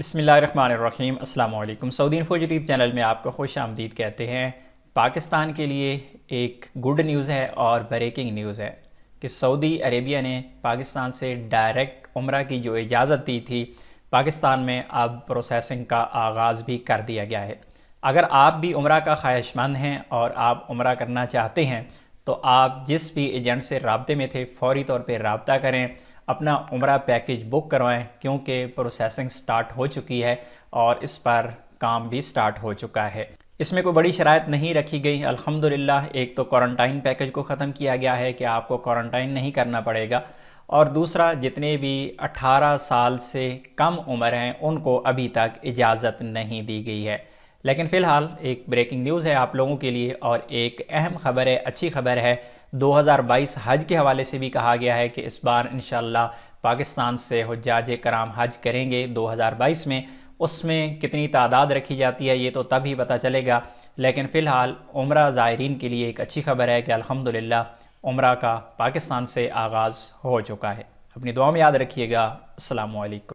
बिस्मिल्लाहिर्रहमानिर्रहीम। अस्सलाम वालेकुम। सऊदी इन्फो यूट्यूब चैनल में आपको खुश आमदीद कहते हैं। पाकिस्तान के लिए एक गुड न्यूज़ है और ब्रेकिंग न्यूज़ है कि सऊदी अरेबिया ने पाकिस्तान से डायरेक्ट उम्रा की जो इजाज़त दी थी, पाकिस्तान में अब प्रोसेसिंग का आगाज़ भी कर दिया गया है। अगर आप भी उम्रा का ख्वाहिशमंद हैं और आप उम्रा करना चाहते हैं तो आप जिस भी एजेंट से राब्ते में थे फ़ौरी तौर पे रब्ता करें, अपना उम्रा पैकेज बुक करवाएं, क्योंकि प्रोसेसिंग स्टार्ट हो चुकी है और इस पर काम भी स्टार्ट हो चुका है। इसमें कोई बड़ी शराइत नहीं रखी गई अल्हम्दुलिल्लाह। एक तो क्वारंटाइन पैकेज को ख़त्म किया गया है कि आपको क्वारंटाइन नहीं करना पड़ेगा, और दूसरा जितने भी 18 साल से कम उम्र हैं उनको अभी तक इजाज़त नहीं दी गई है। लेकिन फ़िलहाल एक ब्रेकिंग न्यूज़ है आप लोगों के लिए और एक अहम ख़बर है, अच्छी ख़बर है। 2022 हज के हवाले से भी कहा गया है कि इस बार इंशाअल्लाह पाकिस्तान से हुज्जाज कराम हज करेंगे 2022 में। उसमें कितनी तादाद रखी जाती है ये तो तभी पता चलेगा, लेकिन फ़िलहाल उम्रा ज़ायरीन के लिए एक अच्छी ख़बर है कि अल्हम्दुलिल्लाह उम्रा का पाकिस्तान से आगाज़ हो चुका है। अपनी दुआ में याद रखिएगा। अस्सलामु अलैकुम।